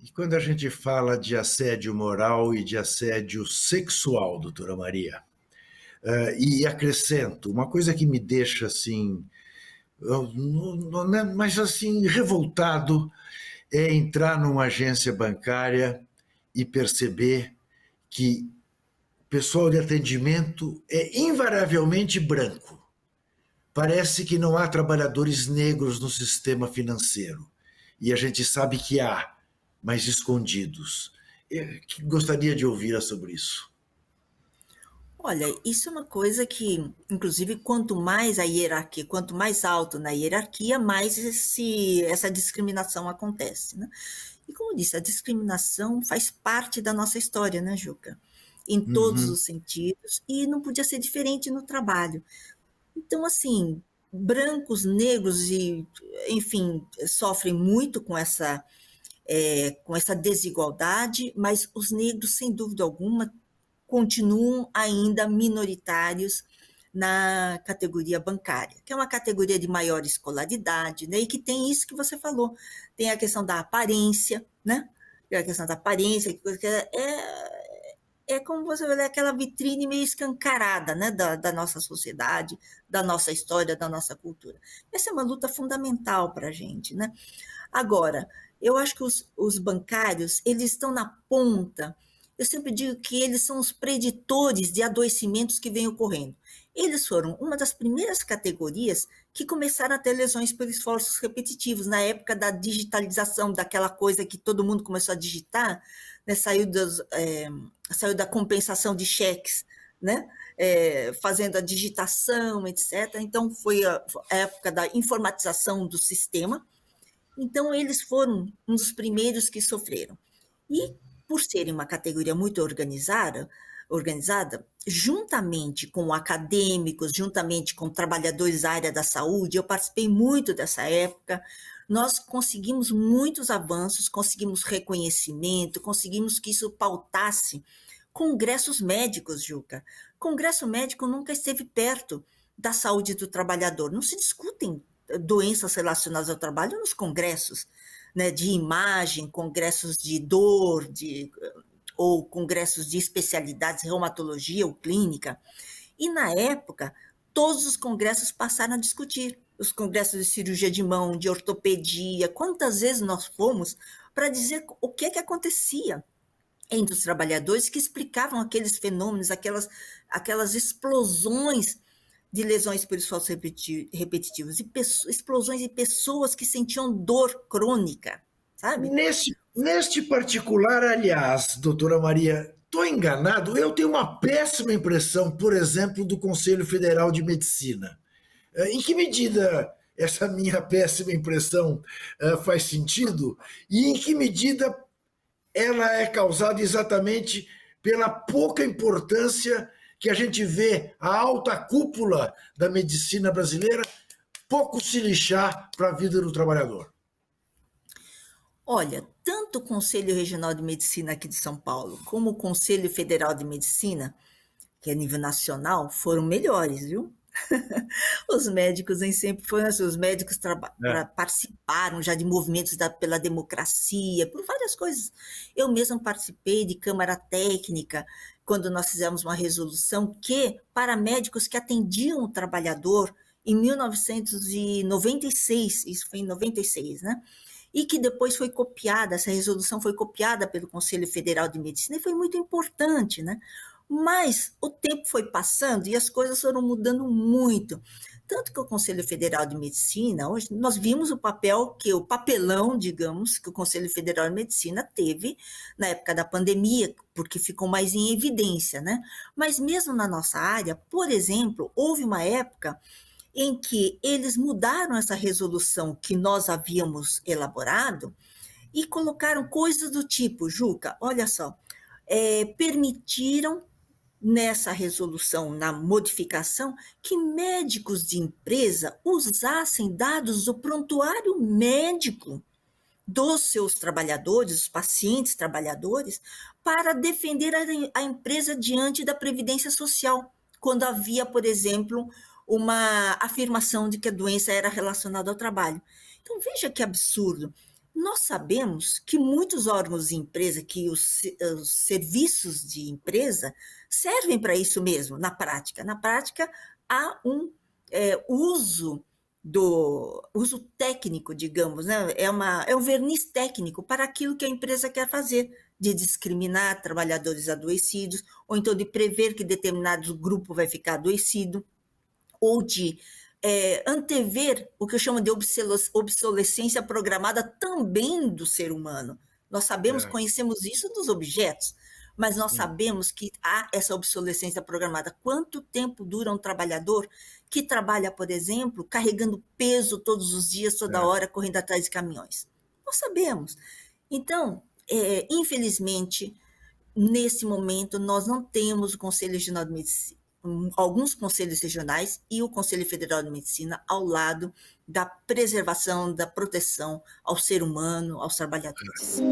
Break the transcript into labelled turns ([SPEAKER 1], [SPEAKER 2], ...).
[SPEAKER 1] E quando a gente fala de assédio moral e de assédio sexual, doutora Maria, e acrescento, uma coisa que me deixa assim, mas assim, revoltado, é entrar numa agência bancária e perceber que o pessoal de atendimento é invariavelmente branco. Parece que não há trabalhadores negros no sistema financeiro. E a gente sabe que há, mas escondidos. Eu gostaria de ouvir sobre isso.
[SPEAKER 2] Olha, isso é uma coisa que, inclusive, quanto mais a hierarquia, quanto mais alto na hierarquia, mais essa discriminação acontece, né? E como eu disse, a discriminação faz parte da nossa história, né, Juca? Em todos
[SPEAKER 1] Uhum.
[SPEAKER 2] os sentidos, e não podia ser diferente no trabalho. Então, assim, brancos, negros e, enfim, sofrem muito com essa desigualdade, mas os negros, sem dúvida alguma, continuam ainda minoritários na categoria bancária, que é uma categoria de maior escolaridade, né? E que tem isso que você falou, tem a questão da aparência, né? Tem a questão da aparência, que é como você vê aquela vitrine meio escancarada, né, da nossa sociedade, da nossa história, da nossa cultura. Essa é uma luta fundamental para a gente, né? Agora, eu acho que os bancários, eles estão na ponta. Eu sempre digo que eles são os preditores de adoecimentos que vêm ocorrendo. Eles foram uma das primeiras categorias que começaram a ter lesões por esforços repetitivos, na época da digitalização, daquela coisa que todo mundo começou a digitar, né, saiu da compensação de cheques, né, fazendo a digitação, etc. Então, foi a época da informatização do sistema. Então, eles foram um dos primeiros que sofreram. E, por serem uma categoria muito organizada, juntamente com acadêmicos, juntamente com trabalhadores da área da saúde, eu participei muito dessa época, nós conseguimos muitos avanços, conseguimos reconhecimento, conseguimos que isso pautasse congressos médicos, Juca. Congresso médico nunca esteve perto da saúde do trabalhador. Não se discutem doenças relacionadas ao trabalho nos congressos, né, de imagem, congressos de dor, ou congressos de especialidades, reumatologia ou clínica. E na época, todos os congressos passaram a discutir. Os congressos de cirurgia de mão, de ortopedia, quantas vezes nós fomos para dizer o que é que acontecia entre os trabalhadores que explicavam aqueles fenômenos, aquelas explosões de lesões por esforços repetitivos, e explosões de pessoas que sentiam dor crônica, sabe?
[SPEAKER 1] Neste particular, aliás, doutora Maria, estou enganado? Eu tenho uma péssima impressão, por exemplo, do Conselho Federal de Medicina. Em que medida essa minha péssima impressão faz sentido? E em que medida ela é causada exatamente pela pouca importância que a gente vê a alta cúpula da medicina brasileira pouco se lixar para a vida do trabalhador?
[SPEAKER 2] Olha, tanto o Conselho Regional de Medicina aqui de São Paulo, como o Conselho Federal de Medicina, que é a nível nacional, foram melhores, viu? Os médicos nem sempre foram assim, os médicos
[SPEAKER 1] É.
[SPEAKER 2] participaram já de movimentos pela democracia, por várias coisas. Eu mesma participei de câmara técnica, quando nós fizemos uma resolução que, para médicos que atendiam o trabalhador, em 1996, isso foi em 96, né? E que depois foi copiada, essa resolução foi copiada pelo Conselho Federal de Medicina e foi muito importante, né? Mas o tempo foi passando e as coisas foram mudando muito. Tanto que o Conselho Federal de Medicina, hoje nós vimos o papelão, digamos, que o Conselho Federal de Medicina teve na época da pandemia, porque ficou mais em evidência, né? Mas mesmo na nossa área, por exemplo, houve uma época em que eles mudaram essa resolução que nós havíamos elaborado e colocaram coisas do tipo, Juca, olha só, permitiram nessa resolução, na modificação, que médicos de empresa usassem dados do prontuário médico dos seus trabalhadores, os pacientes trabalhadores, para defender a empresa diante da Previdência Social, quando havia, por exemplo, uma afirmação de que a doença era relacionada ao trabalho. Então, veja que absurdo. Nós sabemos que muitos órgãos de empresa, que os serviços de empresa servem para isso mesmo, na prática. Na prática, há um uso técnico, digamos, né? É um verniz técnico para aquilo que a empresa quer fazer, de discriminar trabalhadores adoecidos, ou então de prever que determinado grupo vai ficar adoecido, ou de antever o que eu chamo de obsolescência programada também do ser humano. Nós sabemos,
[SPEAKER 1] É,
[SPEAKER 2] conhecemos isso dos objetos, mas nós
[SPEAKER 1] sim,
[SPEAKER 2] sabemos que há essa obsolescência programada. Quanto tempo dura um trabalhador que trabalha, por exemplo, carregando peso todos os dias, toda
[SPEAKER 1] é,
[SPEAKER 2] hora, correndo atrás de caminhões? Nós sabemos. Então, infelizmente, nesse momento, nós não temos o Conselho Regional de Medicina, alguns conselhos regionais e o Conselho Federal de Medicina ao lado da preservação, da proteção ao ser humano, aos trabalhadores.